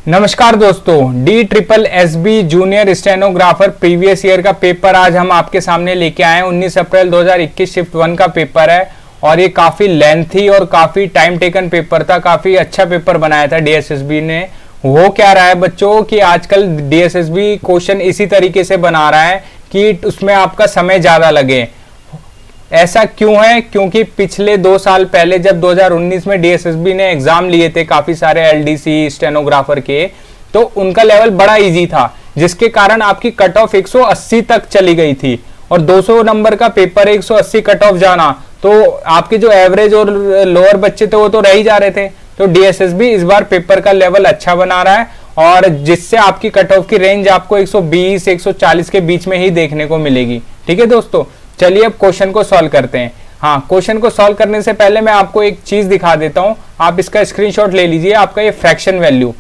नमस्कार दोस्तों, DSSB junior stenographer previous year का पेपर आज हम आपके सामने लेके आए हैं। 19 अप्रैल 2021 शिफ्ट 1 का पेपर है और ये काफ़ी लेंथी और काफ़ी टाइम टेकन पेपर था। काफ़ी अच्छा पेपर बनाया था DSSB ने। हो क्या रहा है बच्चों कि आजकल DSSB क्वेश्चन इसी तरीके से बना रहा है कि उसमें आपका समय ज़्यादा लगे। ऐसा क्यों है? क्योंकि पिछले 2 साल पहले जब 2019 में DSSB ने एग्जाम लिए थे काफी सारे LDC स्टेनोग्राफर के, तो उनका लेवल बड़ा इजी था, जिसके कारण आपकी कट ऑफ 180 तक चली गई थी और 200 नंबर का पेपर 180 कट ऑफ जाना, तो आपके जो एवरेज और लोअर बच्चे थे वो तो रह ही जा रहे थे। तो DSSB इस बार पेपर का लेवल अच्छा बना रहा है और जिससे आपकी कट ऑफ की रेंज आपको 120 140 के बीच में ही देखने को मिलेगी। ठीक है दोस्तों, चलिए अब क्वेश्चन को सॉल्व करते हैं। हाँ, क्वेश्चन को सॉल्व करने से पहले मैं आपको एक चीज दिखा देता हूं। आप इसका स्क्रीनशॉट ले लीजिए। आपका ये फ्रैक्शन वैल्यू,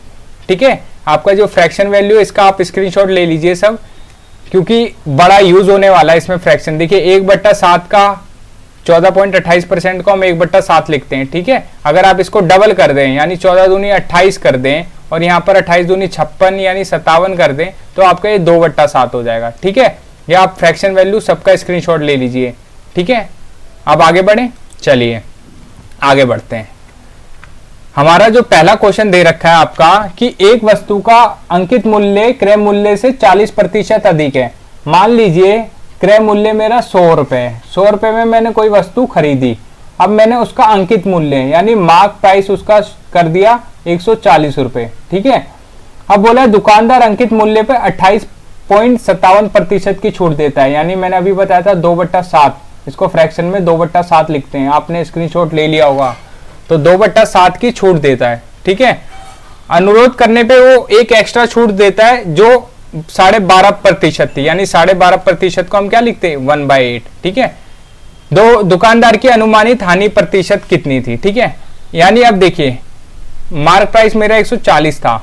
ठीक है, आपका जो फ्रैक्शन वैल्यू इसका आप स्क्रीनशॉट ले लीजिए सब, क्योंकि बड़ा यूज होने वाला है इसमें फ्रैक्शन। देखिए 1/7 का 14.28% को हम 1/7 लिखते हैं। ठीक है, अगर आप इसको डबल कर दें यानी 14 दूनी 28 कर दें और यहाँ पर 28 दूनी 56 यानी 57 कर दें तो आपका ये 2/7 हो जाएगा। ठीक है, या आप फ्रैक्शन वैल्यू सबका स्क्रीनशॉट ले लीजिए। ठीक है, अब आगे बढ़ें। चलिए आगे बढ़ते हैं। हमारा जो पहला क्वेश्चन दे रखा है आपका कि एक वस्तु का अंकित मूल्य क्रय मूल्य से 40% अधिक है। मान लीजिए क्रय मूल्य मेरा 100 रुपए है। 100 रुपए में मैंने कोई वस्तु खरीदी। अब मैंने उसका अंकित मूल्य यानी मार्क प्राइस उसका कर दिया 140 रुपए। ठीक है, अब बोला दुकानदार अंकित मूल्य पे 28.57% की छूट देता है। यानी मैंने अभी बताया था 2/7, इसको फ्रैक्शन में 2/7 लिखते हैं। आपने स्क्रीनशॉट ले लिया होगा, तो 2/7 की छूट देता है। ठीक है, अनुरोध करने पे वो एक एक्स्ट्रा छूट देता है जो 12.5% थी, यानी 12.5% को हम क्या लिखते हैं 1/8। ठीक है, दुकानदार की अनुमानित हानि प्रतिशत कितनी थी? ठीक है, यानी अब देखिए मार्क प्राइस मेरा 140 था,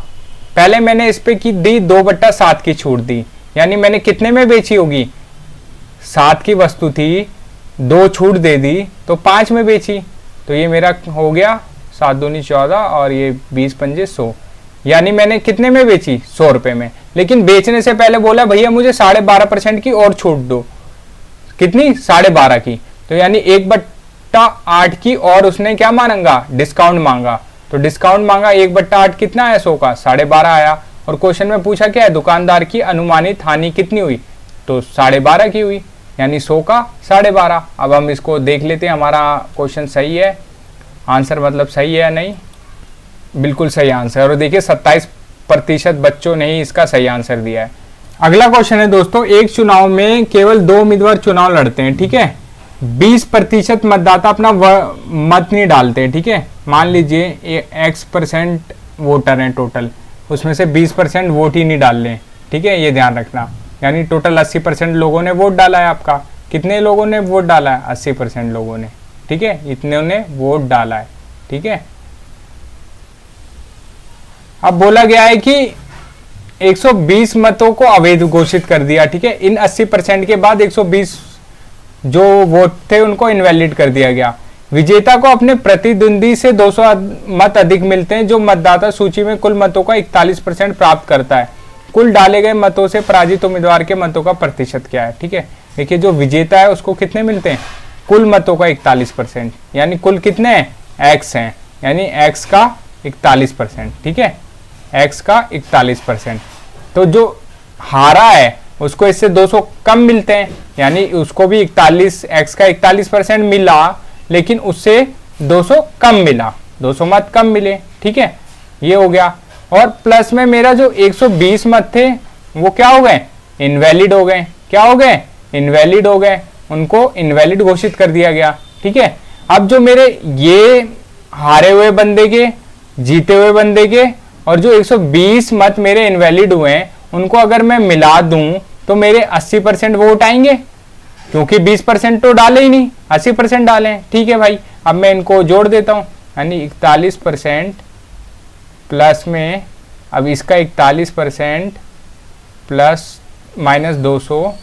पहले मैंने इस पे की दी 2/7 की छूट दी, यानी मैंने कितने में बेची होगी? 7 की वस्तु थी, 2 छूट दे दी तो 5 में बेची, तो ये मेरा हो गया 7 दूनी 14 और ये 20 पंजे 100, यानी मैंने कितने में बेची? 100 रुपए में। लेकिन बेचने से पहले बोला भैया मुझे 12.5% की और छूट दो। कितनी? 12.5 की, तो यानी 1/8 की और उसने क्या मांगा? डिस्काउंट मांगा। तो डिस्काउंट मांगा 1/8 कितना आया? 100 का 12.5 आया। और क्वेश्चन में पूछा क्या है? दुकानदार की अनुमानित हानि कितनी हुई? तो 12.5 की हुई, यानी 100 का 12.5। अब हम इसको देख लेते हैं हमारा क्वेश्चन सही है, आंसर मतलब सही है या नहीं। बिल्कुल सही आंसर। और देखिए 27% बच्चों ने ही इसका सही आंसर दिया है। अगला क्वेश्चन है दोस्तों, एक चुनाव में केवल 2 उम्मीदवार चुनाव लड़ते हैं। ठीक है, 20% मतदाता अपना मत नहीं डालते हैं। ठीक है, मान लीजिए X% वोटर हैं टोटल, उसमें से 20% वोट ही नहीं डाल लें। ठीक है, ये ध्यान रखना, यानी टोटल 80% लोगों ने वोट डाला है। आपका कितने लोगों ने वोट डाला है? 80% लोगों ने। ठीक है, इतने ने वोट डाला है। ठीक है, अब बोला गया है कि 120 मतों को अवैध घोषित कर दिया। ठीक है, इन 80% के बाद 120 जो वोट थे उनको इनवैलिड कर दिया गया। विजेता को अपने प्रतिद्वंदी से 200 मत अधिक मिलते हैं, जो मतदाता सूची में कुल मतों का 41% प्राप्त करता है। कुल डाले गए मतों से पराजित उम्मीदवार के मतों का प्रतिशत क्या है? ठीक है, देखिए जो विजेता है उसको कितने मिलते हैं? कुल मतों का 41%, यानी कुल कितने हैं? X हैं, यानी X का 41%। ठीक है, X का 41%। तो जो हारा है उसको इससे 200 कम मिलते हैं, यानी उसको भी 41, X का 41% मिला लेकिन उससे 200 कम मिला, 200 मत कम मिले। ठीक है, ये हो गया। और प्लस में मेरा जो 120 मत थे वो क्या हो गए? इनवैलिड हो गए। क्या हो गए? इनवैलिड हो गए, उनको इनवैलिड घोषित कर दिया गया। ठीक है, अब जो मेरे ये हारे हुए बंदे के, जीते हुए बंदे के और जो 120 मत मेरे इनवैलिड हुए हैं उनको अगर मैं मिला दूं तो मेरे 80% वोट आएंगे, क्योंकि 20% तो डाले ही नहीं, 80% डाले हैं। ठीक है भाई, अब मैं इनको जोड़ देता हूं, यानी 41% प्लस में अब इसका 41% प्लस माइनस 200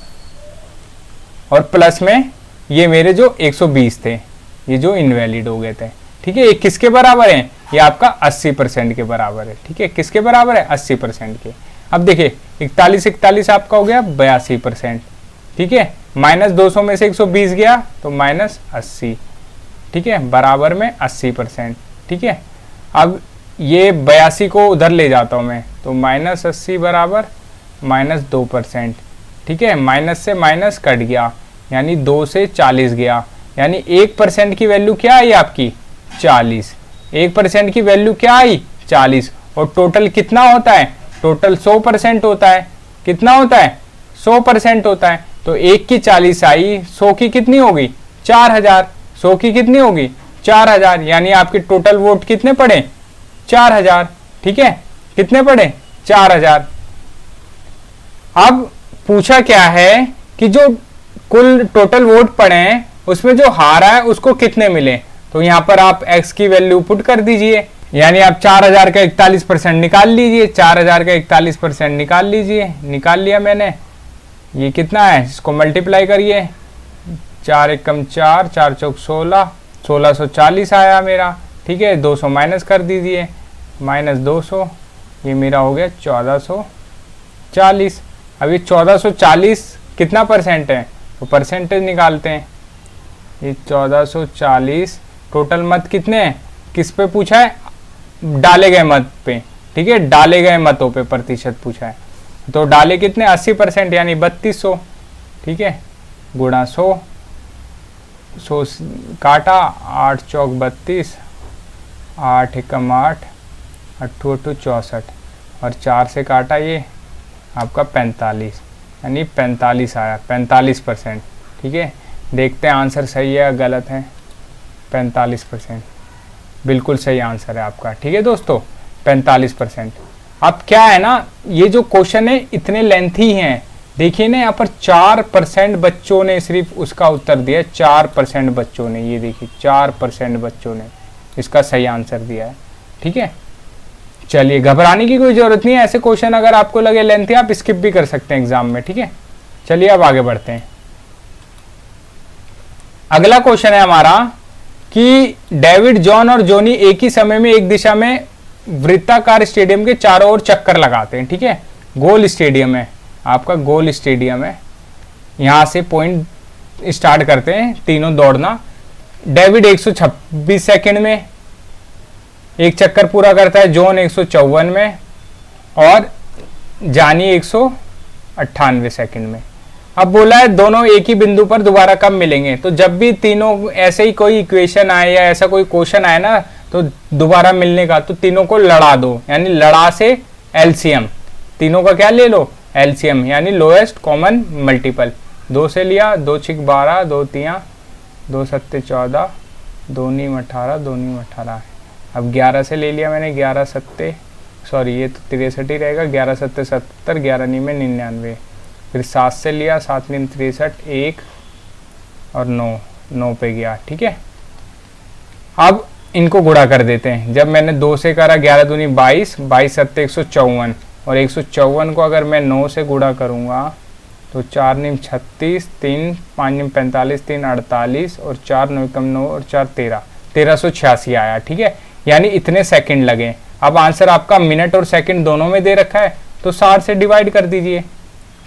और प्लस में ये मेरे जो 120 थे, ये जो इनवैलिड हो गए थे। ठीक है, ये किसके बराबर है? ये आपका 80% के बराबर है। ठीक है, किसके बराबर है? 80% के। अब देखिए 41 आपका हो गया 82%। ठीक है, -200 में से 120 गया तो -80। ठीक है, बराबर में 80%। ठीक है, अब ये 82 को उधर ले जाता हूं मैं, तो -80 बराबर -2%। ठीक है, माइनस से माइनस कट गया, यानी 2 से 40 गया, यानी 1% की वैल्यू क्या आई आपकी? 40। 1% की वैल्यू क्या आई? 40। और टोटल कितना होता है? टोटल 100% होता है। कितना होता है? 100% होता है। तो 1 की 40 आई, 100 की कितनी होगी? 4000। 100 की कितनी होगी? 4000, यानी आपके टोटल वोट कितने पड़े? 4000। ठीक है, कितने पड़े? 4000। अब पूछा क्या है कि जो कुल टोटल वोट पड़े हैं उसमें जो हारा है उसको कितने मिले। तो यहां पर आप x की वैल्यू पुट कर दीजिए, यानी आप 4000 का 41% निकाल लीजिए। 4000 का 41% निकाल लीजिए। निकाल लिया मैंने। ये कितना है? इसको मल्टीप्लाई करिए। 4 एकम 4, 4 चौक 16, 1640 आया मेरा। ठीक है, 200 माइनस कर दीजिए, -200, ये मेरा हो गया 1440। अब ये 1440 कितना परसेंट है? तो परसेंटेज निकालते हैं। ये 1440 टोटल मत कितने हैं? किस पे पूछा है? डाले गए मत पे। ठीक है, डाले गए मतों पे प्रतिशत पूछा है। तो डाले कितने? 80%, यानी 3200। ठीक है, गुणा 100, 100 काटा, 8 चौक 32, 8 एकम 8, 8 8 64, और 4 से काटा ये आपका 45, यानी 45 आया, 45%। ठीक है, देखते हैं आंसर सही है या गलत है। 45% बिल्कुल सही आंसर है आपका। ठीक है दोस्तों, 45%। अब क्या है ना, ये जो क्वेश्चन है इतने लेंथी हैं। देखिए ना, यहाँ पर 4% बच्चों ने सिर्फ उसका उत्तर दिया। 4% बच्चों ने, ये देखिए 4% बच्चों ने इसका सही आंसर दिया है। ठीक है, चलिए घबराने की कोई जरूरत नहीं है। ऐसे क्वेश्चन अगर आपको लगे लेंथी, आप स्किप भी कर सकते हैं एग्जाम में। ठीक है, चलिए अब आगे बढ़ते हैं। अगला क्वेश्चन है हमारा कि डेविड, जॉन और जोनी एक ही समय में एक दिशा में वृत्ताकार स्टेडियम के चारों ओर चक्कर लगाते हैं। ठीक है, गोल स्टेडियम है आपका, गोल स्टेडियम है। यहां से पॉइंट स्टार्ट करते हैं तीनों दौड़ना। डेविड 126 सेकंड में एक चक्कर पूरा करता है, जॉन 154 में, और जानी 198 सेकंड में। अब बोला है दोनों एक ही बिंदु पर दोबारा कब मिलेंगे। तो जब भी तीनों ऐसे ही कोई इक्वेशन आए या ऐसा कोई क्वेश्चन आए ना, तो दोबारा मिलने का, तो तीनों को लड़ा दो, यानी लड़ा से एलसीएम। तीनों का क्या ले लो? एलसीएम, यानी लोएस्ट कॉमन मल्टीपल। 2 से लिया, 2 छिक 12, 2 तियाँ 2 सत्ते 14, 2 नीम 18, 2 नीम 18। अब 11 से ले लिया मैंने, 11 सत्ते, सॉरी ये तो 63 ही रहेगा, 11 सत्ते 70, 11 नीम 99। फिर 7 से लिया, 7 नीम 63, 1 और 9 पे गया। ठीक है, अब इनको गुणा कर देते हैं। जब मैंने 2 से करा, 11 दूनी 22, 22 सत्ते 154, और 154 को अगर मैं 9 से गुणा करूँगा तो 4 नीम 36, 3 5 नीम 45, 3 48, और 4 9 कम 9 और 4 13, 1386 आया। ठीक है, यानी इतने सेकंड लगे। अब आंसर आपका मिनट और सेकंड दोनों में दे रखा है, तो 60 से डिवाइड कर दीजिए।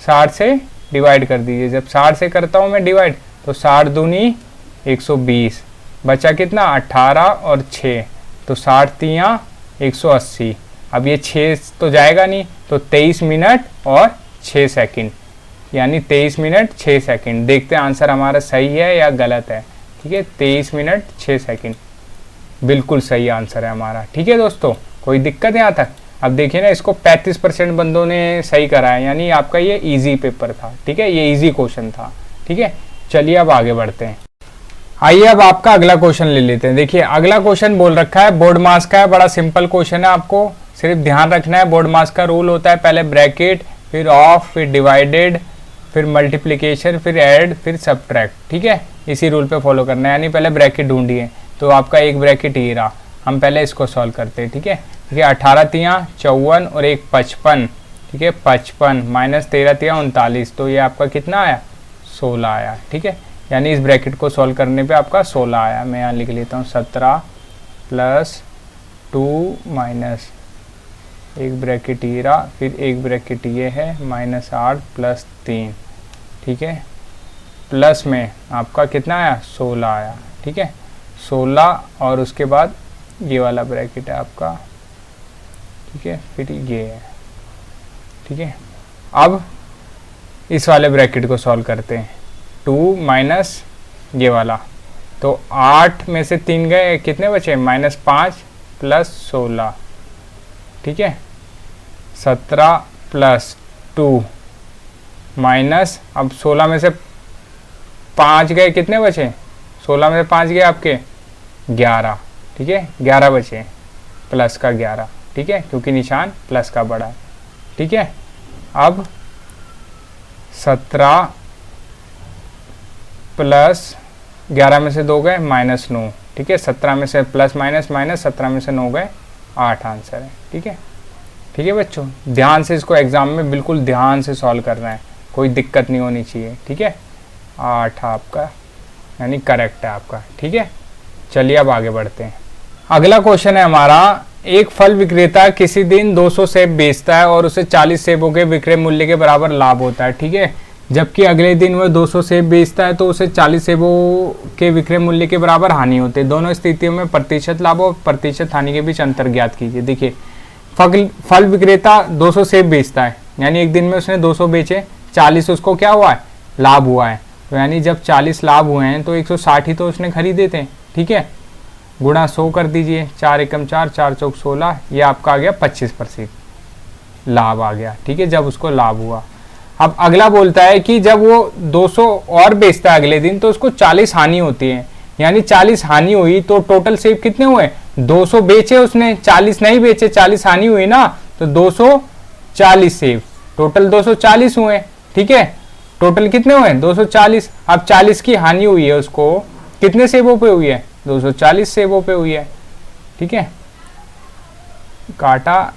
60 से डिवाइड कर दीजिए। जब 60 से करता हूँ मैं डिवाइड, तो 60 दूनी 120, बचा कितना? 18 और 6, तो 60 तियाँ 180। अब ये 6 तो जाएगा नहीं, तो 23 मिनट और 6 सेकंड, यानी 23 मिनट 6 सेकंड। देखते हैं आंसर हमारा सही है या गलत है। ठीक है, 23 मिनट 6 सेकंड बिल्कुल सही आंसर है हमारा। ठीक है दोस्तों, कोई दिक्कत यहाँ तक? अब देखिए ना, इसको 35% बंदों ने सही करा है, यानी आपका ये इजी पेपर था। ठीक है, ये इजी क्वेश्चन था। ठीक है, चलिए अब आगे बढ़ते हैं। आइए अब आपका अगला क्वेश्चन ले लेते हैं। देखिए अगला क्वेश्चन बोल रखा है बोर्ड मास का है। बड़ा सिंपल क्वेश्चन है, आपको सिर्फ ध्यान रखना है। बोर्ड मास का रूल होता है पहले ब्रैकेट, फिर ऑफ, फिर डिवाइडेड, फिर मल्टीप्लीकेशन, फिर ऐड, फिर सब्ट्रैक्ट। ठीक है, इसी रूल पे फॉलो करना है। यानी पहले ब्रैकेट ढूंढिए, तो आपका एक ब्रैकेट ये रहा। हम पहले इसको सॉल्व करते हैं। ठीक है, 18 तियाँ 54 और 1 55। ठीक है, 55 माइनस 13 तियाँ 39, तो ये आपका कितना आया? 16 आया। ठीक है, यानी इस ब्रैकेट को सॉल्व करने पे आपका 16 आया। मैं यहाँ लिख लेता हूँ 17 प्लस 2 माइनस एक ब्रैकेट ये रहा, फिर एक ब्रैकेट ये है -8 प्लस 3, ठीक है। प्लस में आपका कितना आया 16 आया, ठीक है 16, और उसके बाद ये वाला ब्रैकेट है आपका, ठीक है, फिर ये है, ठीक है। अब इस वाले ब्रैकेट को सॉल्व करते हैं, 2 माइनस ये वाला, तो 8 में से 3 गए, कितने बचे -5 प्लस 16, ठीक है 17 प्लस 2 माइनस, अब 16 में से 5 गए, कितने बचे 16 में से 5 गए आपके 11, ठीक है 11 बचे, प्लस का 11, ठीक है, क्योंकि निशान प्लस का बड़ा है, ठीक है। अब 17 प्लस 11 में से 2 गए -9, ठीक है 17 में से प्लस माइनस माइनस, 17 में से 9 गए 8 आंसर है, ठीक है। ठीक है बच्चों, ध्यान से इसको एग्जाम में बिल्कुल ध्यान से सॉल्व करना है, कोई दिक्कत नहीं होनी चाहिए, ठीक है। 8 आपका यानी करेक्ट है आपका, ठीक है। चलिए अब आगे बढ़ते हैं। अगला क्वेश्चन है हमारा, एक फल विक्रेता किसी दिन 200 सेब बेचता है और उसे 40 सेबों के विक्रय मूल्य के बराबर लाभ होता है, ठीक है। जबकि अगले दिन वह 200 सेब बेचता है तो उसे 40 सेबों के विक्रय मूल्य के बराबर हानि होती है। दोनों स्थितियों में प्रतिशत लाभ और प्रतिशत हानि के बीच अंतर ज्ञात कीजिए। देखिए फल विक्रेता 200 सेब बेचता है, यानी एक दिन में उसने 200 बेचे, 40 उसको क्या हुआ है लाभ हुआ है, तो यानी जब 40 लाभ हुए हैं तो 160 ही तो उसने खरीदे थे, ठीक है। गुणा 100 कर दीजिए, 4 एकम 4, 4 चौक 16, ये आपका आ गया 25% लाभ आ गया, ठीक है, जब उसको लाभ हुआ। अब अगला बोलता है कि जब वो 200 और बेचता है अगले दिन तो उसको 40 हानि होती है, यानी 40 हानि हुई तो टोटल सेब कितने हुए 200 बेचे उसने, 40 नहीं बेचे, 40 हानि हुई ना, तो 240 सेब, टोटल 240 हुए, ठीक है। टोटल कितने हुए 240। अब 40 की हानि हुई है उसको कितने सेबों पे हुई है 240 सेबों पे हुई है, ठीक है। काटा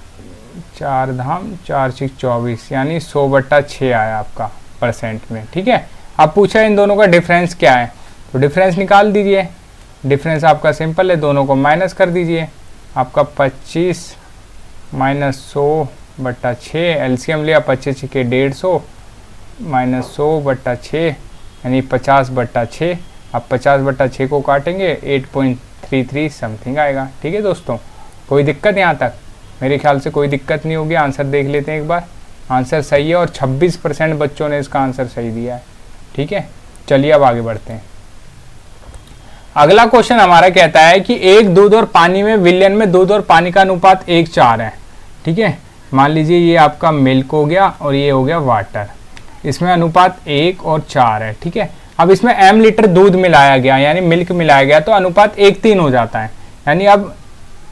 4 धाम 4 6 24, यानी 100/6 आया आपका परसेंट में, ठीक है। अब पूछा इन दोनों का डिफरेंस क्या है, तो डिफरेंस निकाल दीजिए। डिफरेंस आपका सिंपल है, दोनों को माइनस कर दीजिए, आपका 25 माइनस 100/6, एलसीएम लिया 25 के 150 माइनस 100/6 यानी 50/6। अब 50/6 को काटेंगे 8.33 समथिंग आएगा, ठीक है दोस्तों। कोई दिक्कत यहाँ तक? मेरे ख्याल से कोई दिक्कत नहीं होगी। आंसर देख लेते हैं एक बार, आंसर सही है और 26% बच्चों ने इसका आंसर सही दिया है, ठीक है। चलिए अब आगे बढ़ते हैं। अगला क्वेश्चन हमारा कहता है कि एक दूध और पानी में विलयन में दूध और पानी का अनुपात 1:4 है, ठीक है। मान लीजिए ये आपका मिल्क हो गया और ये हो गया वाटर, इसमें अनुपात 1 और 4 है, ठीक है। अब इसमें m लीटर दूध मिलाया गया यानी मिल्क मिलाया गया तो अनुपात 1:3 हो जाता है, यानी अब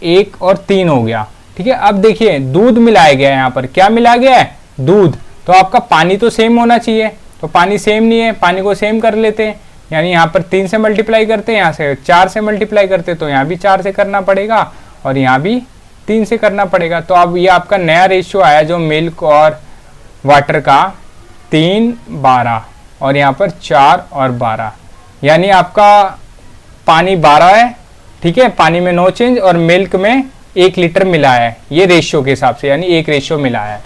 1 और 3 हो गया, ठीक है। अब देखिए दूध मिलाया गया है, यहाँ पर क्या मिलाया गया है दूध, तो आपका पानी तो सेम होना चाहिए, तो पानी सेम नहीं है, पानी को सेम कर लेते हैं, यानी यहाँ पर 3 से मल्टीप्लाई करते हैं, यहाँ से 4 से मल्टीप्लाई करते हैं, तो यहाँ भी 4 से करना पड़ेगा और यहाँ भी 3 से करना पड़ेगा। तो अब ये आपका नया रेशियो आया जो मिल्क और वाटर का 3:12 और यहाँ पर 4 और 12, यानी आपका पानी 12 है, ठीक है, पानी में नो चेंज और मिल्क में 1 लीटर मिला है, ये रेशियो के हिसाब से, यानी 1 रेशियो मिला है।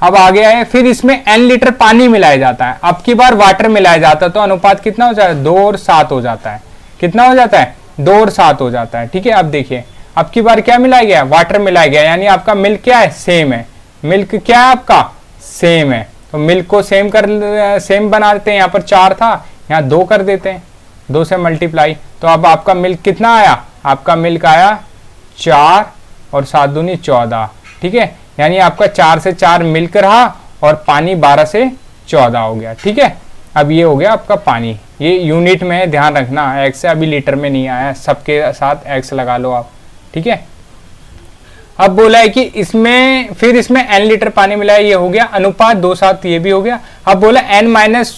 अब आगे आए, फिर इसमें n लीटर पानी मिलाया जाता है, अब की बार वाटर मिलाया जाता है, तो अनुपात कितना हो जाता है 2 और 7 हो जाता है। कितना हो जाता है 2 और 7 हो जाता है, ठीक है। अब देखिए अब की बार क्या मिलाया गया वाटर मिलाया गया, यानी आपका मिल्क क्या है सेम है, मिल्क क्या है आपका सेम है, तो मिल्क को सेम बना देते हैं, यहाँ पर 4 था यहाँ 2 कर देते हैं, 2 से मल्टीप्लाई, तो अब आपका मिल्क कितना आया, आपका मिल्क आया 4 और 7 दूनी 14, ठीक है, यानी आपका 4 से 4 मिल्क रहा और पानी 12 से 14 हो गया, ठीक है। अब ये हो गया आपका पानी, ये यूनिट में है, ध्यान रखना, एक्स से अभी लीटर में नहीं आया, सबके साथ एक्स लगा लो आप, ठीक है। अब बोला है कि इसमें फिर इसमें n लीटर पानी मिला है, ये हो गया अनुपात 2:7, ये भी हो गया। अब बोला n माइनस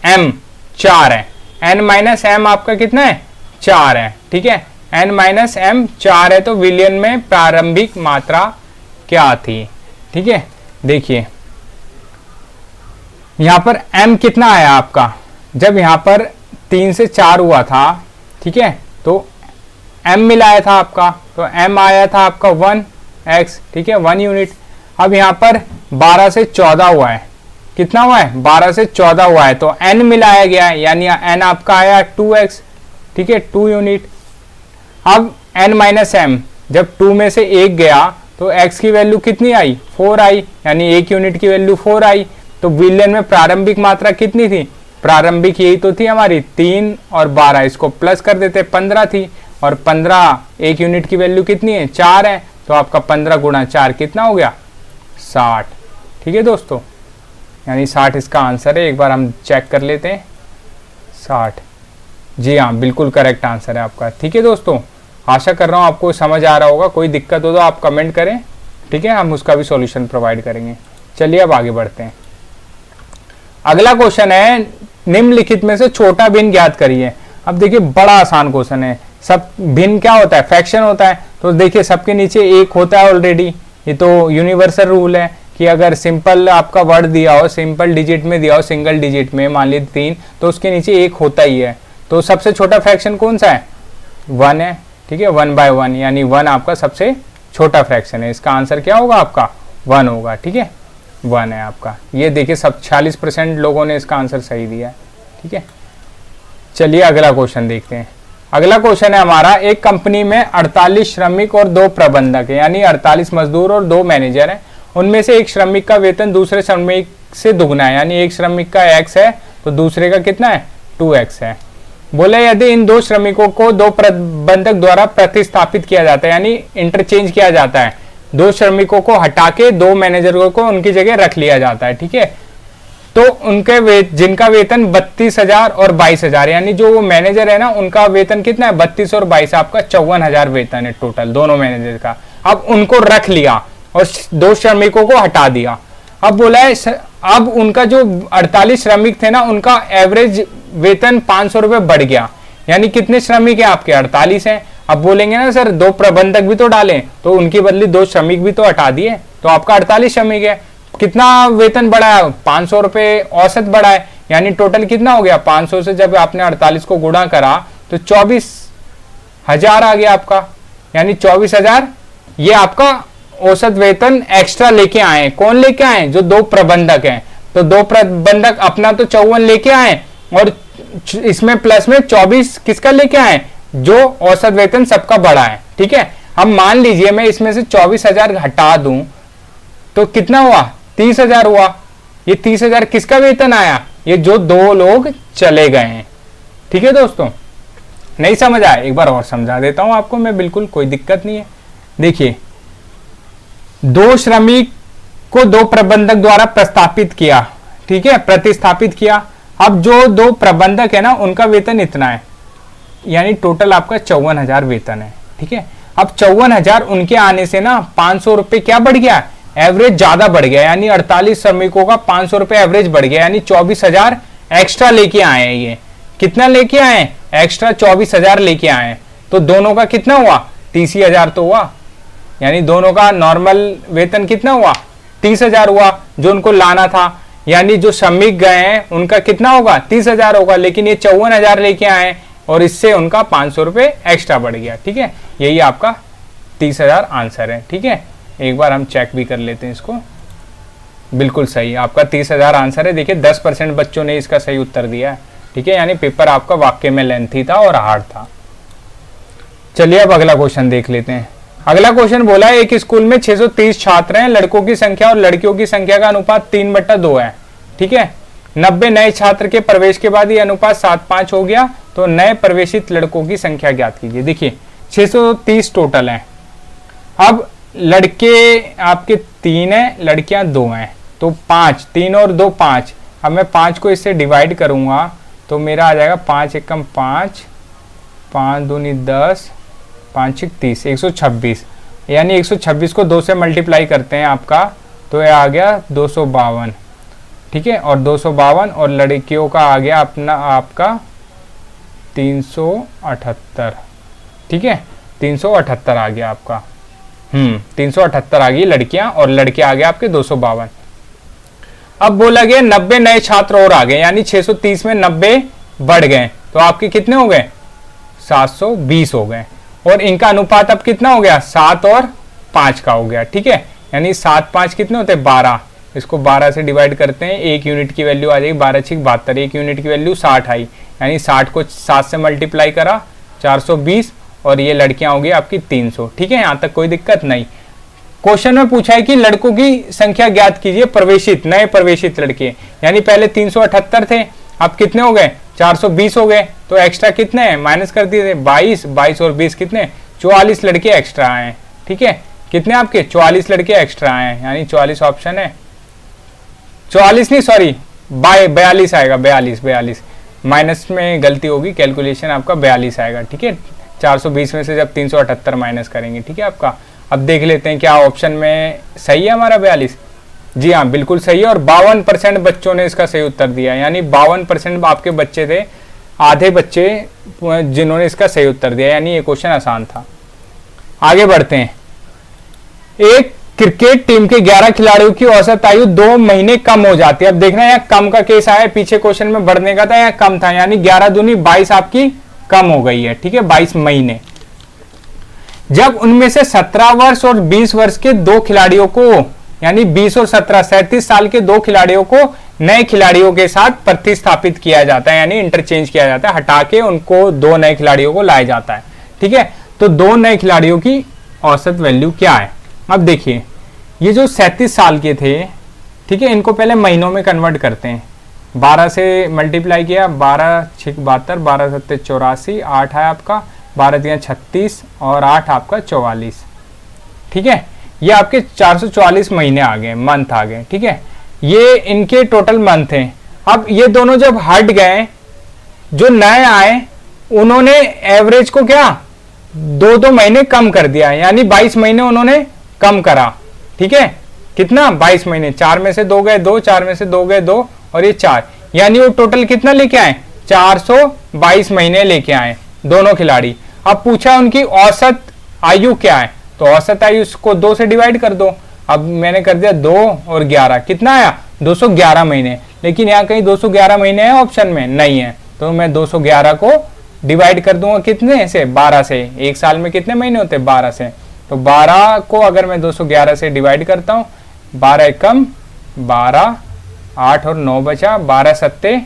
m 4 है, n माइनस m आपका कितना है 4 है, ठीक है, n माइनस m 4 है, तो विलयन में प्रारंभिक मात्रा क्या थी, ठीक है। देखिए यहां पर m कितना आया आपका, जब यहां पर 3 से 4 हुआ था, ठीक है, तो m मिलाया था आपका, तो m आया था आपका 1x, ठीक है 1 यूनिट। अब यहाँ पर 12 से 14 हुआ है, कितना हुआ है 12 से 14 हुआ है, तो n मिलाया गया है यानी n आपका आया 2x, ठीक है 2 यूनिट। अब n माइनस m, जब 2 में से 1 गया तो x की वैल्यू कितनी आई 4 आई, यानी 1 यूनिट की वैल्यू 4 आई। तो विलयन में प्रारंभिक मात्रा कितनी थी, प्रारंभिक यही तो थी हमारी 3 और 12, इसको प्लस कर देते 15 थी, और 15 1 यूनिट की वैल्यू कितनी है 4 है, तो आपका 15 गुणा 4 कितना हो गया 60, ठीक है दोस्तों, यानी 60 इसका आंसर है। एक बार हम चेक कर लेते हैं, 60, जी हाँ बिल्कुल करेक्ट आंसर है आपका। ठीक है दोस्तों, आशा कर रहा हूँ आपको समझ आ रहा होगा। कोई दिक्कत हो तो आप कमेंट करें, ठीक है, हम उसका भी सॉल्यूशन प्रोवाइड करेंगे। चलिए अब आगे बढ़ते हैं। अगला क्वेश्चन है निम्नलिखित में से छोटा भिन्न ज्ञात करिए। अब देखिए बड़ा आसान क्वेश्चन है। सब भिन्न क्या होता है, फ्रैक्शन होता है, तो देखिए सबके नीचे एक होता है ऑलरेडी, ये तो यूनिवर्सल रूल है कि अगर सिंपल आपका वर्ड दिया हो, सिंपल डिजिट में दिया हो, सिंगल डिजिट में मान लीजिए 3, तो उसके नीचे एक होता ही है। तो सबसे छोटा फ्रैक्शन कौन सा है 1 है, ठीक है 1/1, यानी 1 आपका सबसे छोटा फ्रैक्शन है। इसका आंसर क्या होगा आपका 1 होगा, ठीक है 1 है आपका। ये देखिए सब 46% लोगों ने इसका आंसर सही दिया है, ठीक है। चलिए अगला क्वेश्चन देखते हैं। अगला क्वेश्चन है हमारा, एक कंपनी में 48 श्रमिक और 2 प्रबंधक है, यानी 48 मजदूर और 2 मैनेजर हैं। उनमें से एक श्रमिक का वेतन दूसरे श्रमिक से दुगना है, यानी एक श्रमिक का x है तो दूसरे का कितना है 2x है। बोले यदि इन 2 श्रमिकों को 2 प्रबंधक द्वारा प्रतिस्थापित किया जाता है, यानी इंटरचेंज किया जाता है, 2 श्रमिकों को हटा के 2 मैनेजरों को उनकी जगह रख लिया जाता है, ठीक है, तो उनके जिनका वेतन 32,000 और 22,000, यानी जो वो मैनेजर है ना उनका वेतन कितना है 32 और 22, आपका 54,000 वेतन है टोटल दोनों मैनेजर का। अब उनको रख लिया और 2 श्रमिकों को हटा दिया। अब बोला है अब उनका जो 48 श्रमिक थे ना उनका एवरेज वेतन 500 रुपए बढ़ गया, यानी कितने श्रमिक है आपके 48 हैं। अब बोलेंगे ना सर 2 प्रबंधक भी तो डालें, तो उनकी बदली 2 श्रमिक भी तो हटा दिए, तो आपका 48 श्रमिक है, कितना वेतन बढ़ा है 500 रुपए औसत बढ़ा है, यानी टोटल कितना हो गया 500 से जब आपने 48 को गुणा करा तो 24,000 आ गया आपका, यानी 24,000 ये आपका औसत वेतन एक्स्ट्रा लेके आए। कौन लेके आए, जो 2 प्रबंधक हैं, तो 2 प्रबंधक अपना तो 54 लेके आए और इसमें प्लस में 24 किसका लेके आए, जो औसत वेतन सबका बढ़ा है, ठीक है। अब मान लीजिए मैं इसमें से 24,000 हटा दूं तो कितना हुआ 30,000 हुआ। ये 30,000 किसका वेतन आया, ये जो 2 लोग चले गए हैं, ठीक है दोस्तों। नहीं समझ आया, एक बार और समझा देता हूं आपको मैं, बिल्कुल कोई दिक्कत नहीं है। देखिए 2 श्रमिक को 2 प्रबंधक द्वारा प्रस्तापित किया, ठीक है, प्रतिस्थापित किया। अब जो 2 प्रबंधक है ना उनका वेतन इतना है, यानी टोटल आपका 54,000 वेतन है, ठीक है। अब 54,000 उनके आने से ना 500 रुपए क्या बढ़ गया, एवरेज ज्यादा बढ़ गया, यानी 48 श्रमिकों का 500 रुपए एवरेज बढ़ गया, यानी 24,000 एक्स्ट्रा लेके आए हैं। ये कितना लेके आए, एक्स्ट्रा 24,000 लेके आए। तो दोनों का कितना हुआ 30,000 तो हुआ, यानी दोनों का नॉर्मल वेतन कितना हुआ 30,000 हुआ जो उनको लाना था, यानी जो श्रमिक गए हैं उनका कितना होगा 30,000 होगा, लेकिन ये 54,000 लेके आए और इससे उनका 500 रुपए एक्स्ट्रा बढ़ गया, ठीक है। यही आपका 30,000 आंसर है, ठीक है। एक बार हम चेक भी कर लेते हैं इसको, बिल्कुल सही आपका 30,000 आंसर है। देखिए 10% बच्चों ने इसका सही उत्तर दिया है, ठीक है, यानी पेपर आपका वाकई में लेंथी था और हार्ड था। चलिए अब अगला क्वेश्चन देख लेते हैं। अगला क्वेश्चन बोला है एक स्कूल में 630 छात्र हैं, लड़कों की संख्या और लड़कियों की संख्या का अनुपात 3/2 है, ठीक है। 90 नए छात्र के प्रवेश के बाद ये अनुपात 7:5 हो गया, तो नए प्रवेशित लड़कों की संख्या ज्ञात कीजिए। देखिए 630 टोटल है। अब लड़के आपके 3 है, लड़कियां 2 हैं, तो 5, 3 और 2 5। अब मैं 5 को इससे डिवाइड करूंगा तो मेरा आ जाएगा 5 एकम 5, 5 दूनी 10, 5 एक 30, 126, यानी 126 को 2 से मल्टीप्लाई करते हैं आपका, तो ये आ गया 252, ठीक है। और 252 और लड़कियों का आ गया अपना आपका 378, ठीक है, 378 आ गया आपका, 378 आ गई लड़कियां और लड़के आ गए आपके 252। अब बोला गया 90 नए छात्र और आ गए, यानी 630 में 90 बढ़ गए, तो आपके कितने हो गए 720 हो गए। और इनका अनुपात अब कितना हो गया, 7 और 5 का हो गया। ठीक है, यानी 7 5 कितने होते हैं, 12। इसको 12 से डिवाइड करते हैं, 1 यूनिट की वैल्यू आ जाएगी 12 6 72, 1 यूनिट की वैल्यू 60 आई, यानी 60 को 7 से मल्टीप्लाई करा 420, और ये लड़कियां होगी आपकी 300। ठीक है, यहाँ तक कोई दिक्कत नहीं। क्वेश्चन में पूछा है कि लड़कों की संख्या ज्ञात कीजिए, प्रवेशित, नए प्रवेशित लड़के, यानी पहले 378 थे, अब कितने हो गए, 420 हो गए, तो एक्स्ट्रा कितने हैं, माइनस कर दिए, 22 और 20 कितने, 44 लड़के एक्स्ट्रा आए। ठीक है, कितने आपके 44 लड़के एक्स्ट्रा आए, यानी 44 ऑप्शन है, 44 नहीं सॉरी 42 आएगा, 42 माइनस में गलती होगी, कैलकुलेशन आपका 42 आएगा। ठीक है, 420 में से जब 378 माइनस करेंगे। ठीक है आपका, अब देख लेते हैं क्या ऑप्शन में सही है हमारा 42। जी हाँ, बिल्कुल सही है, और 52% बच्चों ने इसका सही उत्तर दिया, यानी 52% आपके बच्चे थे, आधे बच्चे जिन्होंने इसका सही उत्तर दिया, यानी ये क्वेश्चन आसान था। आगे बढ़ते हैं। एक क्रिकेट टीम के 11 खिलाड़ियों की औसत आयु 2 महीने कम हो जाती है। अब देखना यहाँ कम का केस आया, पीछे क्वेश्चन में बढ़ने का था, यहाँ कम था, यानी 11 दूनी 22 आपकी कम हो गई है। ठीक है, 22 महीने। जब उनमें से 17 वर्ष और 20 वर्ष के 2 खिलाड़ियों को, यानी 20 और 17 37 साल के 2 खिलाड़ियों को नए खिलाड़ियों के साथ प्रतिस्थापित किया जाता है, यानी इंटरचेंज किया जाता है, हटा के उनको 2 नए खिलाड़ियों को लाया जाता है। ठीक है, तो 2 नए खिलाड़ियों की औसत वैल्यू क्या है। अब देखिए, ये जो 37 साल के थे, ठीक है, इनको पहले महीनों में कन्वर्ट करते हैं, 12 से मल्टीप्लाई किया, 12 6 72, 12 7 84, 8 है आपका, 12 3 36 और 8 आपका 44। ठीक है, ये आपके 444 महीने आ गए, मंथ आ गए। ठीक है, ये इनके टोटल मंथ हैं। अब ये दोनों जब हट गए, जो नए आए उन्होंने एवरेज को क्या 2 महीने कम कर दिया, यानी 22 महीने उन्होंने कम करा। ठीक है, कितना 22 महीने, 4 में से 2 गए 2, 4 में से 2 गए 2, और ये 4, यानी वो टोटल कितना लेके आए, 422 महीने लेके आए दोनों खिलाड़ी। अब पूछा उनकी औसत आयु क्या है, तो औसत आयु को 2 से डिवाइड कर दो। अब मैंने कर दिया 2 और 11, कितना आया 211 महीने, लेकिन यहाँ कहीं 211 महीने है ऑप्शन में, नहीं है, तो मैं 211 को डिवाइड कर दूंगा कितने से, 12 से। एक साल में कितने महीने होते हैं, 12 से, तो 12 को अगर मैं 211 से डिवाइड करता हूँ, 12 एकम 12, 8 और 9 बचा, 12 सत्ते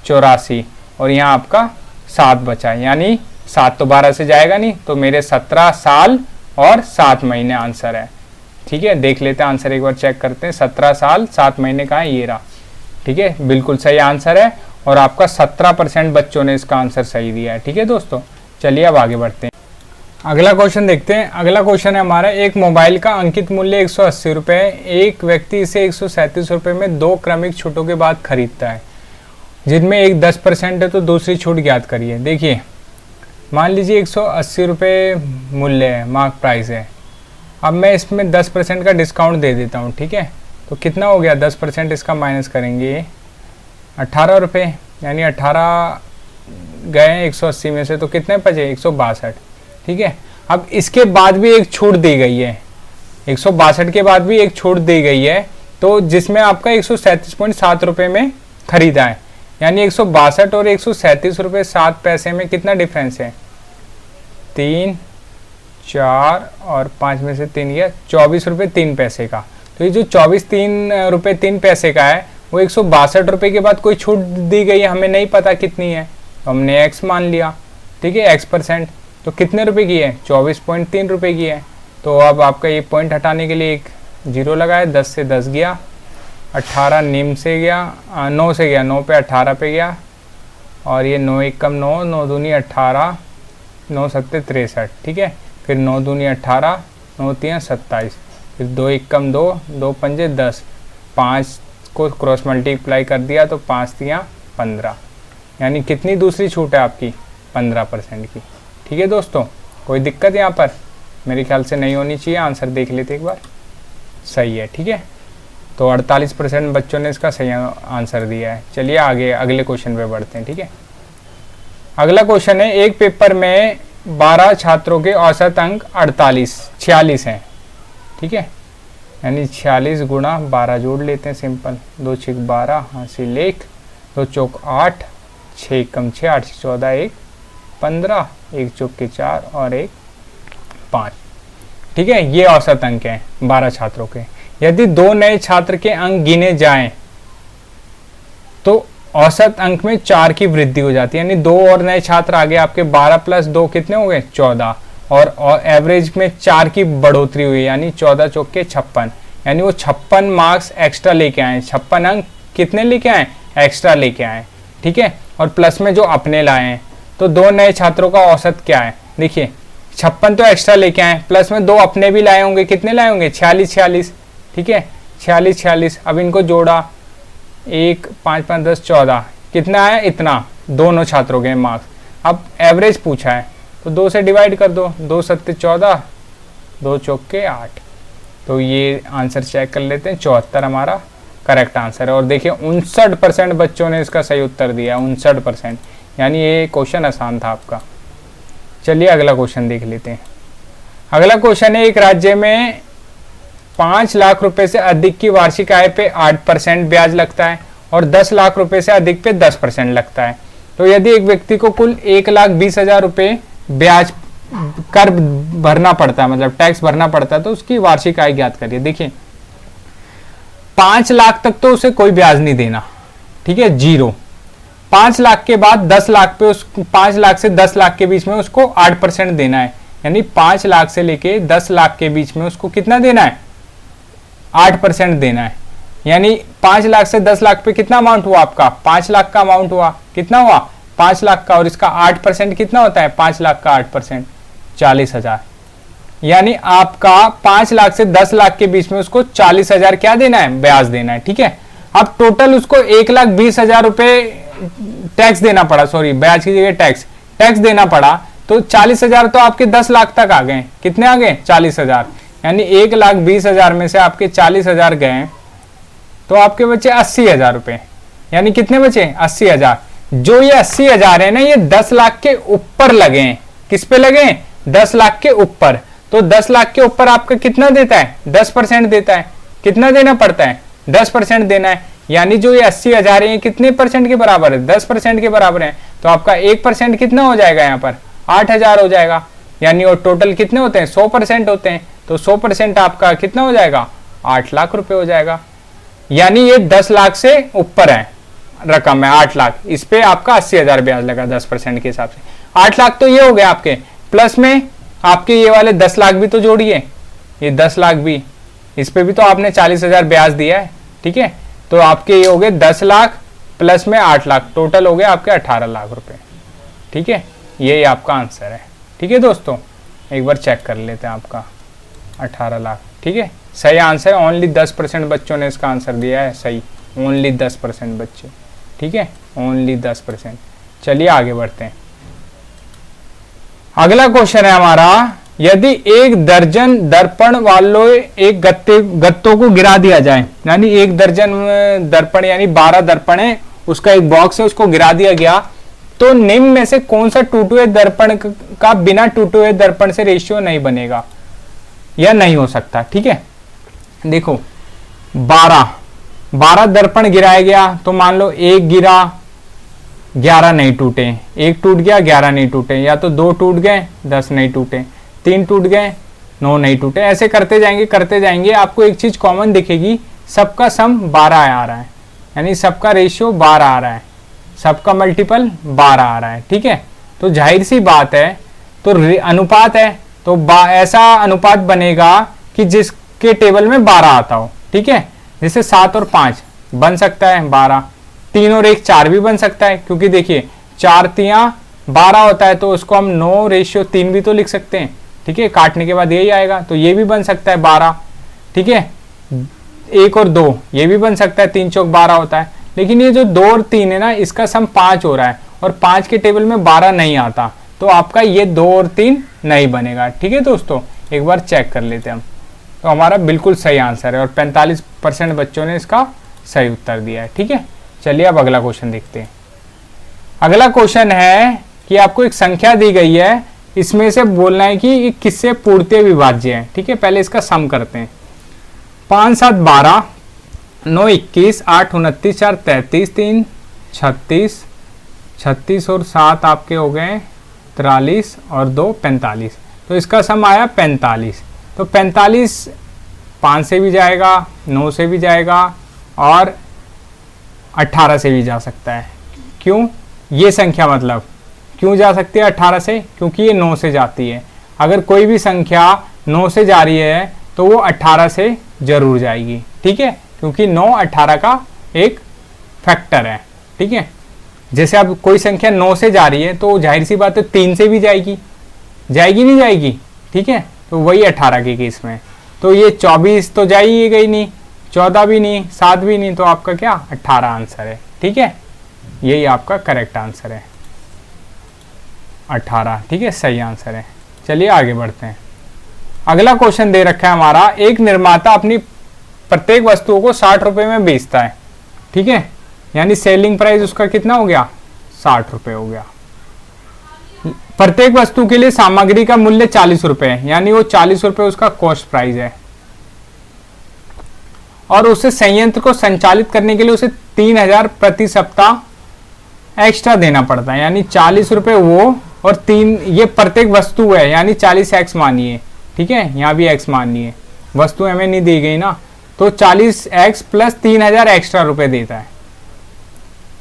84, और यहाँ आपका 7 बचा, यानी 7 तो 12 से जाएगा नहीं, तो मेरे 17 साल और 7 महीने आंसर है। ठीक है, देख लेते हैं आंसर, एक बार चेक करते हैं, 17 साल 7 महीने कहाँ है, ये रहा। ठीक है, बिल्कुल सही आंसर है, और आपका 17% बच्चों ने इसका आंसर सही दिया है। ठीक है दोस्तों, चलिए अब आगे बढ़ते हैं, अगला क्वेश्चन देखते हैं। अगला क्वेश्चन है हमारा, एक मोबाइल का अंकित मूल्य 180 रुपये, एक व्यक्ति इसे 137 रुपये में 2 क्रमिक छूटों के बाद खरीदता है, जिनमें एक 10% है, तो दूसरी छूट ज्ञात करिए। देखिए, मान लीजिए 180 रुपये मूल्य है, मार्क प्राइस है, अब मैं इसमें 10% का डिस्काउंट दे देता हूँ। ठीक है, तो कितना हो गया, 10% इसका माइनस करेंगे 18 रुपये, यानी 18 गए 180 में से, तो कितने बचे 162। ठीक है, अब इसके बाद भी एक छूट दी गई है, 162 के बाद भी एक छूट दी गई है, तो जिसमें आपका 137.7 रुपये में खरीदा है, यानी 162 और 137 रुपये 7 पैसे में कितना डिफरेंस है, 3 4 और 5 में से 3 गया, 24 रुपये 3 पैसे का। तो ये जो 24 रुपये 3 पैसे का है, वो 162 रुपये के बाद कोई छूट दी गई है, हमें नहीं पता कितनी है, तो हमने x मान लिया। ठीक है, x%, तो कितने रुपए की है, 24.3 रुपये की है। तो अब आपका ये पॉइंट हटाने के लिए एक 0 लगाया, 10 से 10 गया, 18 निम से गया, 9 से गया, 9 पे 18 पे गया, और ये 9 एकम 9, 9 दूनी 18, 9 सत्ते 63। ठीक है, फिर 9 दूनी 18, 9 तियाँ 27, फिर 2 एकम 2, 2 पंजे 10, 5 को क्रॉस मल्टीप्लाई कर दिया, तो 5 तियाँ 15, यानी कितनी दूसरी छूट है आपकी, 15% की। ठीक है दोस्तों, कोई दिक्कत यहाँ पर मेरे ख्याल से नहीं होनी चाहिए। आंसर देख लेते एक बार, सही है। ठीक है, तो 48% बच्चों ने इसका सही आंसर दिया है। चलिए आगे अगले क्वेश्चन पे बढ़ते हैं। ठीक है, अगला क्वेश्चन है, एक पेपर में 12 छात्रों के औसत अंक 46 हैं। ठीक है, यानी 46 गुणा 12 जोड़ लेते हैं, सिंपल, 2 6 12, हासिल 1, 2 चौक 8, 6 कम 6, 8 से 14, 1 15, 1 चौक के 4 और 1 5। ठीक है, ये औसत अंक है 12 छात्रों के। यदि 2 नए छात्र के अंक गिने जाएं तो औसत अंक में 4 की वृद्धि हो जाती है, यानी 2 और नए छात्र आ गए आपके, 12 प्लस 2 कितने हो गए 14, और एवरेज में 4 की बढ़ोतरी हुई, यानी 14 चौक के 56, यानी वो 56 मार्क्स एक्स्ट्रा लेके आए, 56 अंक कितने लेके आए, एक्स्ट्रा लेके आए। ठीक है, और प्लस में जो अपने लाए हैं, तो 2 नए छात्रों का औसत क्या है, देखिए 56 तो एक्स्ट्रा लेके आए, प्लस में 2 अपने भी लाए होंगे, कितने लाए होंगे 46। ठीक है, 46। अब इनको जोड़ा, 1 5 5 10 14, कितना है इतना, दोनों छात्रों के मार्क्स। अब एवरेज पूछा है तो 2 से डिवाइड कर दो, 2 7 14, 2 चौक के 8। तो ये आंसर चेक कर लेते हैं, 74 हमारा करेक्ट आंसर है। और देखिए 59% बच्चों ने इसका सही उत्तर दिया, 59%, यानी ये क्वेश्चन आसान था आपका। चलिए अगला क्वेश्चन देख लेते हैं। अगला क्वेश्चन है, एक राज्य में 5 लाख रुपए से अधिक की वार्षिक आय पे 8% ब्याज लगता है और 10 लाख रुपए से अधिक पे 10% लगता है। तो यदि एक व्यक्ति को कुल 1,20,000 रुपए ब्याज कर भरना पड़ता है, मतलब टैक्स भरना पड़ता है, तो उसकी वार्षिक आय ज्ञात करिए। देखिए 5 लाख तक तो उसे कोई ब्याज नहीं देना, ठीक है, 0। 5 लाख के बाद 10 लाख पे, उस 5 लाख से 10 लाख के बीच में उसको 8% देना है, यानी 5 लाख से लेके 10 लाख के बीच में उसको कितना देना है, 8% देना है। यानी 5 लाख से 10 लाख पे कितना अमाउंट हुआ आपका, 5 लाख का अमाउंट हुआ, कितना हुआ 5 लाख का, और इसका 8% कितना होता है, 5 लाख का 8% 40,000। यानी आपका 5 लाख से 10 लाख के बीच में उसको 40,000 क्या देना है, ब्याज देना है। ठीक है, अब टोटल उसको 1,20,000 रुपए टैक्स देना पड़ा, सॉरी ब्याज की जगह टैक्स देना पड़ा, तो 40,000 तो आपके 10 लाख तक आ गए, कितने आ गए 40,000, यानी 1,20,000 में से आपके 40,000 गए, तो आपके बचे 80,000 रुपए, यानी कितने बचे 80,000। जो ये 80,000 है ना, ये 10 लाख के ऊपर लगे हैं, किस पे लगे हैं, 10 लाख के ऊपर। तो 10 लाख के ऊपर आपका कितना देता है, 10% देता है, कितना देना पड़ता है, 10% देना है। यानी जो ये 80,000 है, कितने परसेंट के बराबर है, 10% के बराबर है, तो आपका 1% कितना हो जाएगा, यहाँ पर 8,000 हो जाएगा। यानी और टोटल कितने होते हैं, 100% होते हैं, तो 100% आपका कितना हो जाएगा, 8 लाख रुपए हो जाएगा। यानी ये 10 लाख से ऊपर है रकम है, 8 लाख, इस पे आपका 80,000 ब्याज लगा 10% के हिसाब से। 8 लाख तो ये हो गया आपके, प्लस में आपके ये वाले 10 लाख भी तो जोड़िए, ये 10 लाख भी, इस पे भी तो आपने 40,000 ब्याज दिया है। ठीक है, तो आपके ये हो गए 10 लाख प्लस में 8 लाख, टोटल हो गए आपके 18 लाख रुपए। ठीक है, ये आपका आंसर है। ठीक है दोस्तों, एक बार चेक कर लेते हैं आपका 18 लाख। ठीक है, सही आंसर, ओनली 10% बच्चों ने इसका आंसर दिया है सही, ओनली 10% बच्चे। ठीक है, ओनली 10%। चलिए आगे बढ़ते हैं। अगला क्वेश्चन है हमारा, यदि 1 दर्जन दर्पण वालों एक गत्तों को गिरा दिया जाए, यानी 1 दर्जन दर्पण यानी 12 दर्पण है, उसका एक बॉक्स है, उसको गिरा दिया गया, तो निम्न में से कौन सा टूटे हुए दर्पण का बिना टूटे हुए दर्पण से रेशियो नहीं बनेगा या नहीं हो सकता। ठीक है, देखो 12 दर्पण गिराया गया, तो मान लो 1 गिरा 11 नहीं टूटे, 1 टूट गया 11 नहीं टूटे, या तो 2 टूट गए 10 नहीं टूटे, 3 टूट गए 9 नहीं टूटे, ऐसे करते जाएंगे आपको एक चीज कॉमन दिखेगी, सबका सम 12 आ रहा है, यानी सबका रेशियो 12 आ रहा है, सबका मल्टीपल 12 आ रहा है। ठीक है, तो जाहिर सी बात है, तो अनुपात है, तो ऐसा अनुपात बनेगा कि जिसके टेबल में 12 आता हो। ठीक है, जैसे 7 और 5 बन सकता है 12, 3 और 1 4 भी बन सकता है, क्योंकि देखिए 4 तियां 12 होता है, तो उसको हम 9:3 भी तो लिख सकते हैं। ठीक है, काटने के बाद यही आएगा, तो ये भी बन सकता है 12। ठीक है, 1 और 2 ये भी बन सकता है, 3 चौक 12 होता है, लेकिन ये जो 2 और 3 है ना, इसका सम 5 हो रहा है, और 5 के टेबल में 12 नहीं आता, तो आपका ये 2 और 3 नहीं बनेगा। ठीक है दोस्तों, एक बार चेक कर लेते हैं हम, तो हमारा बिल्कुल सही आंसर है, और 45% बच्चों ने इसका सही उत्तर दिया है। ठीक है, चलिए अब अगला क्वेश्चन देखते हैं। अगला क्वेश्चन है कि आपको एक संख्या दी गई है, इसमें से बोलना है कि ये किससे पूर्णतः विभाज्य है। ठीक है, पहले इसका सम करते हैं। 5 7 12, 9 21, 8 29, 4 33, 3 36 और 7 आपके हो गए 43 और 2 45। तो इसका सम आया 45। तो 45 5 से भी जाएगा, 9 से भी जाएगा और 18 से भी जा सकता है। क्यों? ये संख्या मतलब क्यों जा सकती है 18 से? क्योंकि ये 9 से जाती है। अगर कोई भी संख्या 9 से जा रही है तो वो 18 से जरूर जाएगी, ठीक है, क्योंकि 9 18 का एक फैक्टर है, ठीक है। जैसे अब कोई संख्या 9 से जा रही है तो जाहिर सी बात है 3 से भी जाएगी, जाएगी नहीं जाएगी, ठीक है। तो वही 18 के केस में, तो ये 24 तो जाइए गई नहीं, 14 भी नहीं, 7 भी नहीं, तो आपका क्या 18 आंसर है, ठीक है। यही आपका करेक्ट आंसर है 18, ठीक है, सही आंसर है। चलिए आगे बढ़ते हैं। अगला क्वेश्चन दे रखा है हमारा, एक निर्माता अपनी प्रत्येक वस्तुओं को 60 रुपए में बेचता है, ठीक है, यानी सेलिंग प्राइस उसका कितना हो गया 60 रुपए हो गया। प्रत्येक वस्तु के लिए सामग्री का मूल्य 40 रुपए है, यानी वो 40 रुपए उसका कॉस्ट प्राइस है, और उसे संयंत्र को संचालित करने के लिए उसे 3000 प्रति सप्ताह एक्स्ट्रा देना पड़ता है, यानी 40 रुपए वो और 3, ये प्रत्येक वस्तु है, यानी 40x मानिए, ठीक है, यहाँ भी x मानिए, वस्तु हमें नहीं दी गई ना, तो 40x प्लस 3000 एक्स्ट्रा रुपए देता है,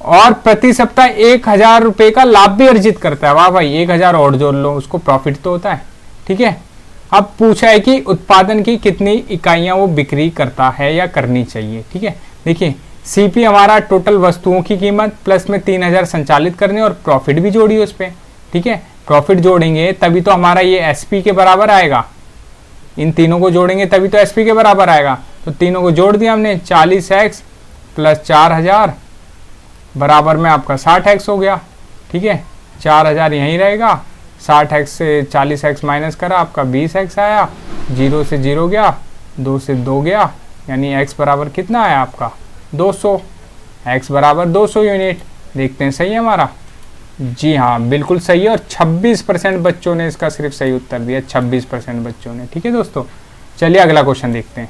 और प्रति सप्ताह 1000 रुपए का लाभ भी अर्जित करता है। वाह भाई, 1000 और जोड़ लो, उसको प्रॉफिट तो होता है, ठीक है। अब पूछा है कि उत्पादन की कितनी इकाइयां वो बिक्री करता है या करनी चाहिए, ठीक है। देखिए सीपी हमारा टोटल वस्तुओं की कीमत प्लस में 3000 संचालित करने और प्रॉफिट भी जोड़िए उस पर, ठीक है। प्रॉफिट जोड़ेंगे तभी तो हमारा ये एसपी के बराबर आएगा, इन तीनों को जोड़ेंगे तभी तो एसपी के बराबर आएगा। तो तीनों को जोड़ दिया हमने, 40x प्लस 4000 बराबर में आपका 60x हो गया, ठीक है। 4000 यहीं रहेगा, 60x से 40x माइनस करा, आपका 20x आया, 0 से 0 गया, 2 से 2 गया, यानी x बराबर कितना आया आपका 200, x बराबर 200 यूनिट। देखते हैं सही है हमारा, जी हाँ बिल्कुल सही है, और 26% बच्चों ने इसका सिर्फ सही उत्तर दिया, 26% बच्चों ने, ठीक है दोस्तों। चलिए अगला क्वेश्चन देखते हैं।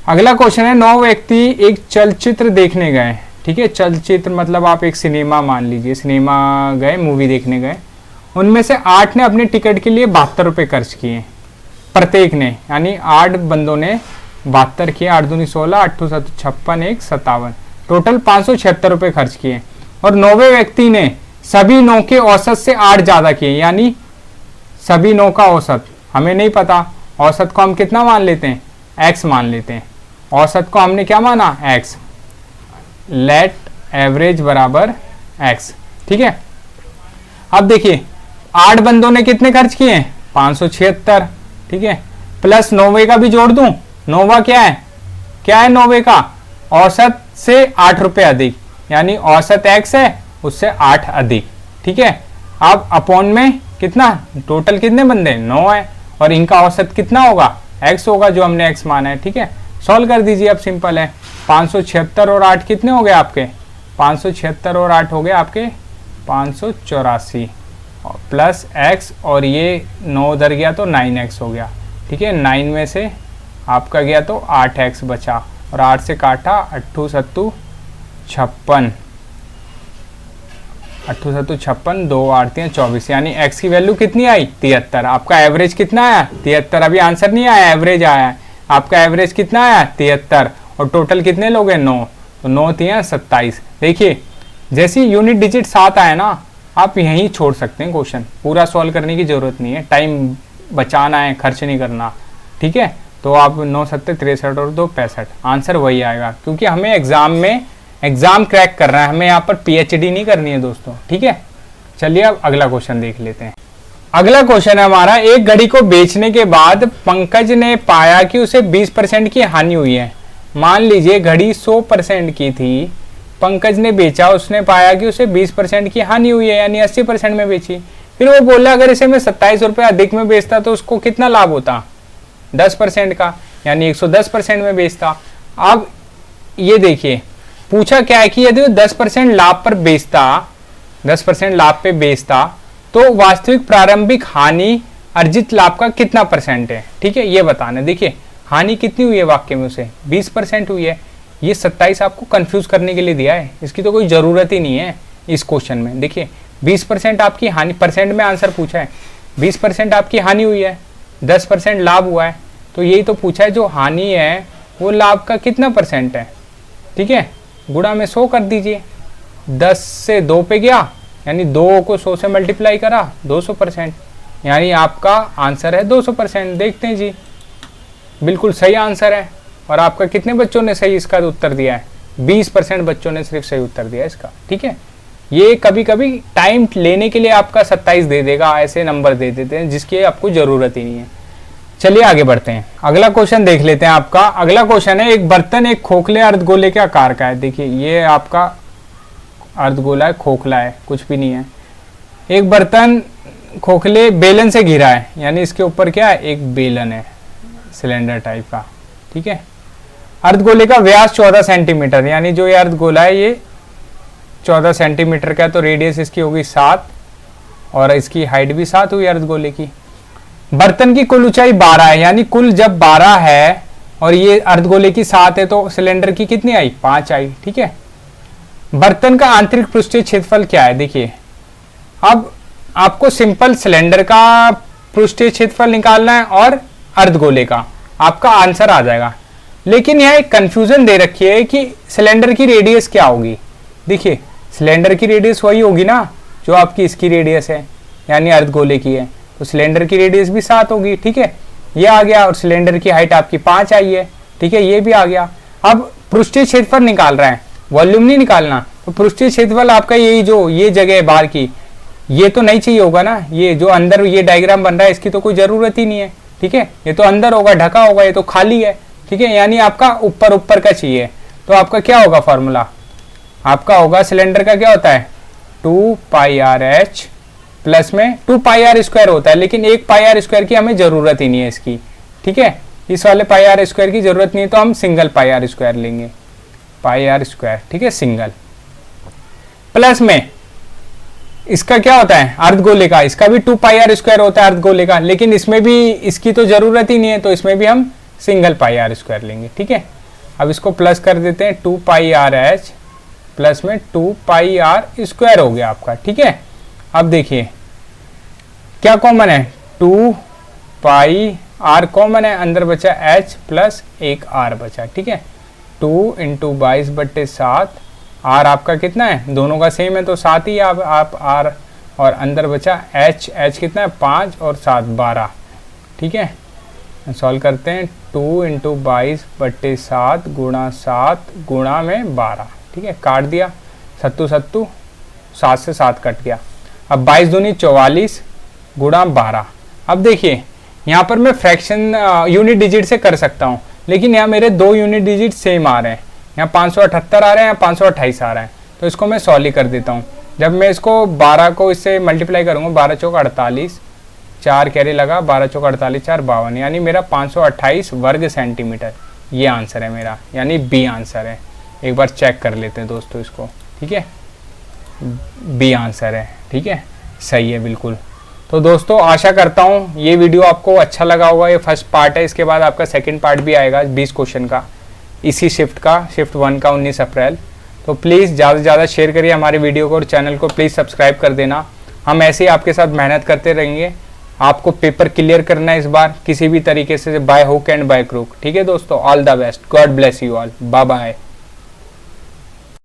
अगला क्वेश्चन है, 9 व्यक्ति एक चलचित्र देखने गए, ठीक है। चलचित्र मतलब आप एक सिनेमा मान लीजिए, सिनेमा गए, मूवी देखने गए, उनमें से 8 ने अपने टिकट के लिए 72 रुपये खर्च किए प्रत्येक ने, यानी 8 बंदों ने 72 किए, 8 दूनी 16, 8 7 56, 1 57, टोटल 576 रुपये खर्च किए, और 9वें व्यक्ति ने सभी 9 के औसत से 8 ज़्यादा किए, यानी सभी 9 का औसत हमें नहीं पता, औसत को हम कितना मान लेते हैं x मान लेते हैं, औसत को हमने क्या माना x, लेट एवरेज बराबर x, ठीक है। अब देखिए 8 बंदों ने कितने खर्च किए 576, ठीक है, प्लस 9वें का भी जोड़ दूं, 9वां क्या है 9वें का औसत से 8 रुपये अधिक, यानी औसत x है उससे 8 अधिक, ठीक है। अब अपॉन में कितना, टोटल कितने बंदे 9 है, और इनका औसत कितना होगा x होगा, जो हमने x माना है, ठीक है। सॉल्व कर दीजिए, अब सिंपल है, 576 और 8 कितने हो गए आपके, 576 और 8 हो गए आपके 584, प्लस x, और ये 9 उधर गया तो 9x हो गया, ठीक है। 9 में से आपका गया तो 8x बचा, और 8 से काटा 8 7 56, 8 7 56, 2 8 24, यानी x की वैल्यू कितनी आई 73। आपका एवरेज कितना आया 73, अभी आंसर नहीं आया, एवरेज आया है। आपका एवरेज कितना आया 73, और टोटल कितने लोग हैं 9, तो 9 3 27। देखिए जैसे यूनिट डिजिट 7 आया ना, आप यहीं छोड़ सकते हैं क्वेश्चन, पूरा सॉल्व करने की जरूरत नहीं है, टाइम बचाना है, खर्च नहीं करना, ठीक है। तो आप 9 7 63 और 2 65, आंसर वही आएगा, क्योंकि हमें एग्जाम क्रैक करना है, हमें यहाँ पर पीएचडी नहीं करनी है दोस्तों, ठीक है। चलिए अब अगला क्वेश्चन देख लेते हैं। अगला क्वेश्चन है हमारा, एक घड़ी को बेचने के बाद पंकज ने पाया कि उसे 20% की हानि हुई है। मान लीजिए घड़ी 100% की थी, पंकज ने बेचा, उसने पाया कि उसे 20% की हानि हुई है, यानी 80% में बेची। फिर वो बोला अगर इसे मैं 27 रुपये अधिक में बेचता तो उसको कितना लाभ होता 10% का, यानी 110% में बेचता। अब ये देखिए पूछा क्या है कि यदि वो 10% लाभ पर बेचता, 10% लाभ पे बेचता, तो वास्तविक प्रारंभिक हानि अर्जित लाभ का कितना % है, ठीक है, ये बताना। देखिए हानि कितनी हुई है वाक्य में, उसे 20% हुई है। ये 27 आपको कंफ्यूज करने के लिए दिया है, इसकी तो कोई ज़रूरत ही नहीं है इस क्वेश्चन में। देखिए 20% आपकी हानि, परसेंट में आंसर पूछा है, 20% आपकी हानि हुई है, 10% लाभ हुआ है। तो यही तो पूछा है, जो हानि है वो लाभ का कितना परसेंट है, ठीक है। गुणा में 100 कर दीजिए, 10 से 2 पे गया, यानी 2 को 100 से मल्टीप्लाई करा, 200%, यानी आपका आंसर है 200%। देखते हैं जी, बिल्कुल सही आंसर है। और आपका कितने बच्चों ने सही इसका उत्तर दिया है? 20% बच्चों ने सिर्फ सही उत्तर दिया इसका, ठीक है। ये कभी कभी टाइम लेने के लिए आपका 27 दे देगा, ऐसे नंबर दे देते हैं जिसकी आपको जरूरत ही नहीं है। चलिए आगे बढ़ते हैं, अगला क्वेश्चन देख लेते हैं आपका। अगला क्वेश्चन है, एक बर्तन एक खोखले अर्धगोले के आकार का है। देखिए ये आपका अर्धगोला है, खोखला है, कुछ भी नहीं है। एक बर्तन खोखले बेलन से घिरा है, यानी इसके ऊपर क्या है? एक बेलन है सिलेंडर टाइप का, ठीक है। अर्धगोले का व्यास 14 सेंटीमीटर, यानी जो ये अर्धगोला है ये 14 सेंटीमीटर का, तो रेडियस इसकी होगी 7 और इसकी हाइट भी 7 हुई अर्धगोले की। बर्तन की कुल ऊंचाई 12 है, यानी कुल जब 12 है और ये अर्धगोले की 7 है तो सिलेंडर की कितनी आई? 5 आई, ठीक है। बर्तन का आंतरिक पृष्ठीय क्षेत्रफल क्या है? देखिए अब आपको सिंपल सिलेंडर का पृष्ठीय क्षेत्रफल निकालना है और अर्धगोले का, आपका आंसर आ जाएगा। लेकिन यहाँ एक कंफ्यूजन दे रखी है कि सिलेंडर की रेडियस क्या होगी। देखिए सिलेंडर की रेडियस वही होगी ना जो आपकी इसकी रेडियस है, यानी अर्धगोले की है, तो सिलेंडर की रेडियस भी 7 होगी, ठीक है। ये आ गया, और सिलेंडर की हाइट आपकी 5 आई है, ठीक है, ये भी आ गया। अब पृष्ठीय क्षेत्रफल निकाल रहे हैं, वॉल्यूम नहीं निकालना। तो पृष्ठीय क्षेत्रफल आपका यही जो ये जगह है बाहर की, ये तो नहीं चाहिए होगा ना, ये जो अंदर ये डायग्राम बन रहा है इसकी तो कोई जरूरत ही नहीं है, ठीक है। ये तो अंदर होगा, ढका होगा, ये तो खाली है, ठीक है, यानी आपका ऊपर ऊपर का चाहिए। तो आपका क्या होगा फॉर्मूला? आपका होगा सिलेंडर का क्या होता है? 2 पाई आर एच प्लस में 2 पाई आर स्क्वायर होता है, लेकिन 1 पाई आर स्क्वायर की हमें जरूरत ही नहीं है इसकी, ठीक है। इस वाले पाई आर स्क्वायर की जरूरत नहीं है, तो हम सिंगल पाई आर स्क्वायर लेंगे, पाई आर स्क्वायर, ठीक है, सिंगल। प्लस में इसका क्या होता है? अर्धगोले का, इसका भी 2 पाई आर स्क्वायर होता है अर्धगोले का, लेकिन इसमें भी इसकी तो जरूरत ही नहीं है, तो इसमें भी हम सिंगल पाई आर स्क्वायर लेंगे, ठीक है। अब इसको प्लस कर देते हैं, 2 पाई आर एच प्लस में 2 पाई आर स्क्वायर हो गया आपका, ठीक है। अब देखिए क्या कॉमन है? 2 पाई आर कॉमन है, अंदर बचा एच प्लस एक आर बचा, ठीक है। 2 × 22/7, आर आपका कितना है? दोनों का सेम है तो 7 ही आप आर, और अंदर बचा एच, एच कितना है? 5 और 7 12, ठीक है। सॉल्व करते हैं, 2 × 22/7 गुणा 7 गुणा में 12, ठीक है, काट दिया, 7 7 से 7 कट गया। अब 22 दूनी 44 गुणा 12। अब देखिए यहाँ पर मैं फ्रैक्शन यूनिट डिजिट से कर सकता हूँ, लेकिन यहाँ मेरे 2 यूनिट डिजिट सेम आ रहे हैं, यहाँ 578 आ रहे हैं, यहाँ 528 आ रहे हैं, तो इसको मैं सॉल्व कर देता हूँ। जब मैं इसको 12 को इससे मल्टीप्लाई करूँगा, 12 चौक 48, 4 कैरी लगा, 12 चौक 48 4 52, यानी मेरा 528 वर्ग सेंटीमीटर, ये आंसर है मेरा, यानी बी आंसर है। एक बार चेक कर लेते हैं दोस्तों इसको, ठीक है, बी आंसर है, ठीक है, सही है बिल्कुल। तो दोस्तों आशा करता हूँ ये वीडियो आपको अच्छा लगा होगा। ये फर्स्ट पार्ट है, इसके बाद आपका सेकंड पार्ट भी आएगा 20 क्वेश्चन का, इसी शिफ्ट का, शिफ्ट 1 का 19 अप्रैल। तो प्लीज़ ज़्यादा से ज़्यादा शेयर करिए हमारे वीडियो को और चैनल को प्लीज़ सब्सक्राइब कर देना। हम ऐसे ही आपके साथ मेहनत करते रहेंगे। आपको पेपर क्लियर करना है इस बार किसी भी तरीके से, by hook and by crook, ठीक है दोस्तों। All the best, god bless you all, bye bye.